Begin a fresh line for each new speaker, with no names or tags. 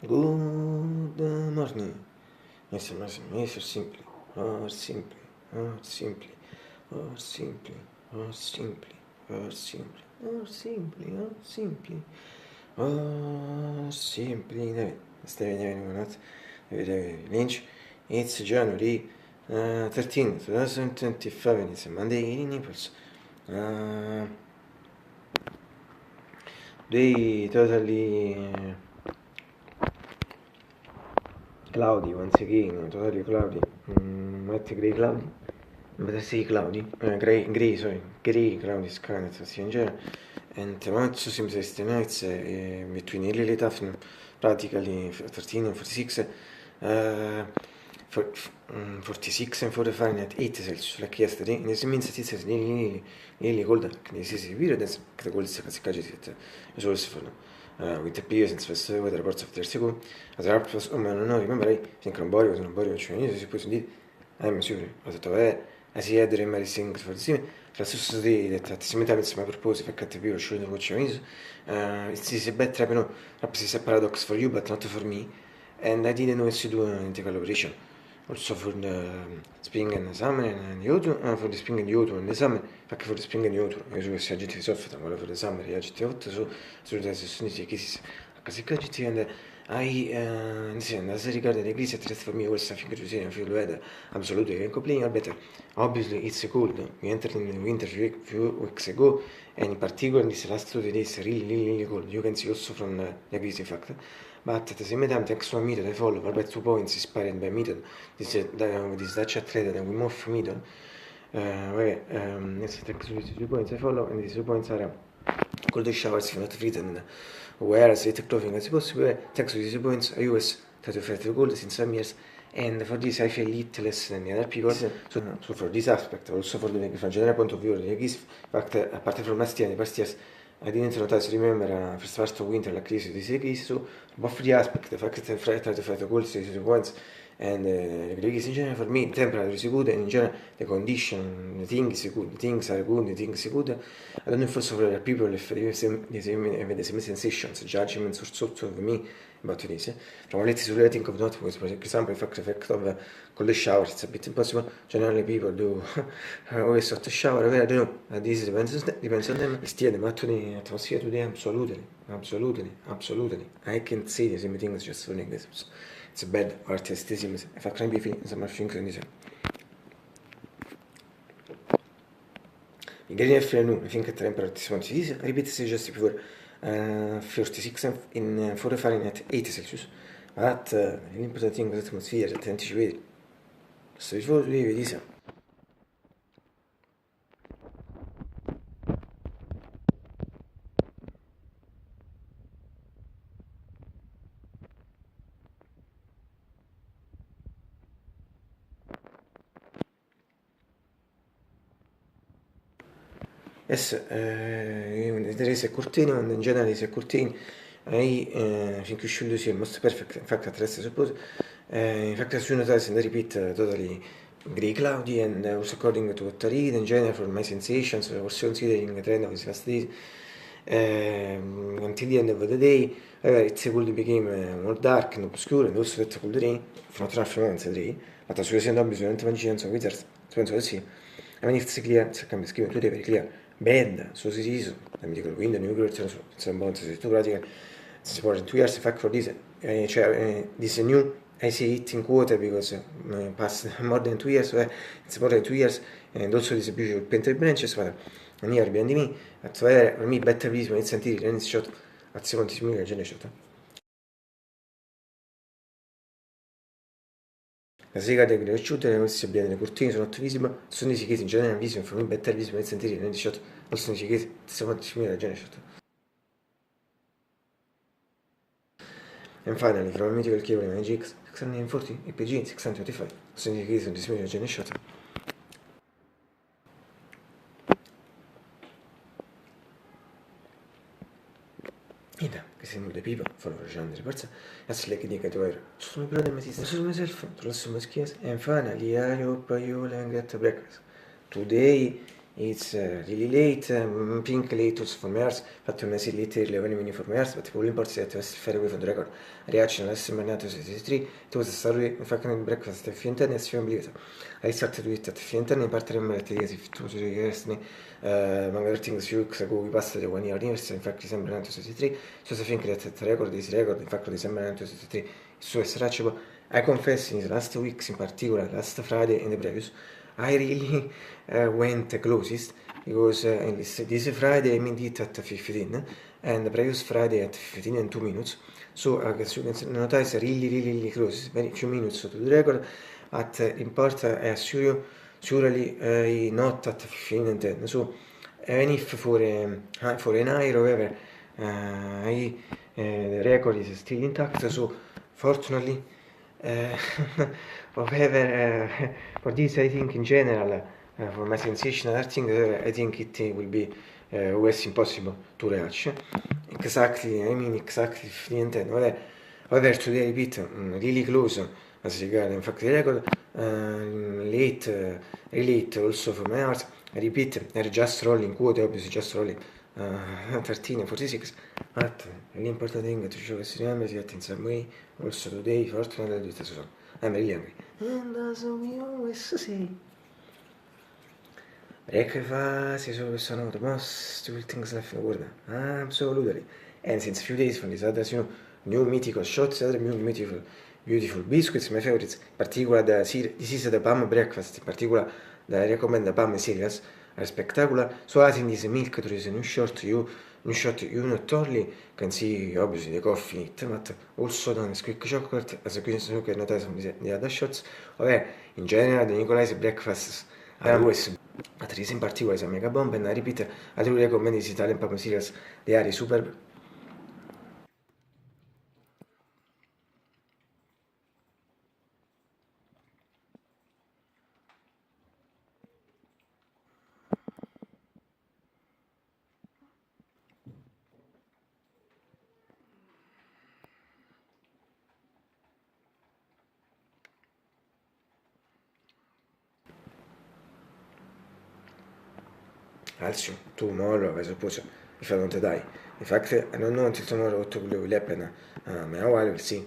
Good morning. Mr. Simply, or simply, or simply, or simply, or simply, or simply, or simply, or simply, or simply. David Lynch. It's January 13, 2025, and it's a Monday in Naples. Day totally cloudy once again, totally cloudy. Not grey cloudy, but I say cloudy. Grey cloudy sky in general. And tomorrow seems yesterday nights between early late afternoon, practically 13 and 46. 46 and 45 Fahrenheit, 8 Celsius, like yesterday. And this means that it's nearly colder. This is a period that's the coldest as well as for with the previous and specific weather reports of 30 ago. As a report was, ma non remember, I think on Borio, cioè, si può sentire, I'm sure, ho detto, I see other in my things for the same. La stessa day that at the same time it's my purpose, if I can't be sure what Chinese, it's a better, you know, perhaps it's a paradox for you, but not for me. And I didn't know what to do in the collaboration. Also for the spring and the summer and the autumn, for the spring and the autumn and the summer, anche for the spring and the autumn, io so questi agenti di soffitto, quello per the summer, gli agenti 8, so the sessuoni che si a si agenti and insieme as regard the grease at for me was something to say and feel weather absolutely complaining better. Obviously it's cold. We entered in the winter few weeks ago, and in particular in this last 2 days really cold. You can see also from the grease effect. But at the same time, thanks to a method I follow, about 2 points inspired by method. This Dutch athlete that we move from method. Thanks to these 2 points I follow, and these 2 points are cold showers if not written. Whereas it clothing as possible, thanks to these 2 points, I use to fight the cold since some years. And for this I feel little less than the other people. So for this aspect, also from a general point of view, in fact, apart from last year, the past years, I didn't notice, remember, first part of winter, like this, so both the aspect, the fact that I try to fight the cold, the points, and the in general, for me, the temperature is good, and in general, the condition, the things are good, the things are good. I don't know if also for people, if they have the same sensations, judgments, or sorts of me about this. From let's say, I think of not, because, for example, the fact of cold shower, it's a bit impossible. Generally, people do always hot shower. I don't know. This depends on them. Still, the atmosphere today, absolutely. I can say the same things just for this. It's a bad artistism. If I can be feeling some things in this. In green afternoon, I think the temperature is repeats just before 46 in 4 Fahrenheit, 80 Celsius. But the important thing is the atmosphere, the anticipated. So before we leave this. Yes, there is a curtain, and in general is a curtain. I think you should see most perfect. In fact, at least I suppose. In fact, as you notice, and I repeat, totally grey cloudy, and also according to what I read, in general, for my sensations, also considering the trend of these last days, until the end of the day, it could became more dark and obscure, and also that could rain, for not enough moments a day, but as we see, bisogna mangiare, so wizards, penso che sia. I mean, if it's clear, it's a scrivere tutte very clear. Bad, so this is, mi dico, quindi nuclear, it's a bonus, it's too radical. It's important 2 years, in fact, for this, this new, I say it in quote because past more than 2 years, it's more than 2 years, and also this beautiful painted branches, but near behind me, at for me, better please when it's sentire, and it's shot at 70 million generation. La sega delle cresciute, le queste abbiano le cortine sono not visible, sono indicated in general vision for me better visible and sentire, and it's shot also indicated 70 million generation. And finally, from a mythical cable in IGX 640, EPG 625, also indicated in this million generation. Ida, che se non le pipa, fanno facendo le parze, that's like the indicator. So my brother, my sister, so myself, to listen my skills, and finally, I hope you will get breakfast. Today it's really late, pink late also for me. Infatti non si late early when you for me, but the important is to fair away from the record. Reaction less mannato 63, it was a story, in fact, breakfast at Fientan as film believed. I started with at Fientan, in part remember that if to the years, magari things few weeks ago we passed the 1 year anniversary, in fact, December 1963, so I think that the record is record, in fact, December 1963, so it's searchable. I confess in the last weeks, in particular, last Friday and the previous, I really went closest because this Friday I made it at 15 and the previous Friday at 15 and 2 minutes. So as you can notice, really close, very few minutes to the record. At import, I assure you, surely not at 15 and 10. So even if for an hour, however, the record is still intact. So fortunately, uh, however, for this I think in general, for my sensational acting, I think it will be always impossible to reach. Exactly, I mean exactly 15 and 10. However, today I repeat, really close as regard, in fact, the record, late, relate also for my heart. I repeat, they're just rolling, quote, obviously just rolling. 13 and 46, but l'important thing to show us remember that in some way, also today, fortunately, with us I'm really angry. And as we always say, breakfast is always one of the most stupid things left in the world. Absolutely. And since a few days from this others, new mythical shots, other new beautiful biscuits, my favorites, in particular this is the Palm breakfast, in particular I recommend the Palm cereals, are spectacular. So adding this milk to this new shot, you not only can see obviously the coffee in it, but also the Nesquik chocolate, as you can notice from the other shots. Where in general the Nicolai's breakfasts are always, but this in particular is a mega bomb, and I repeat, I do recommend these Italian Palm cereals, they are superb. Alcio, tomorrow, I suppose, if I don't die. In fact, I don't know until tomorrow what will happen. Meanwhile, we'll see.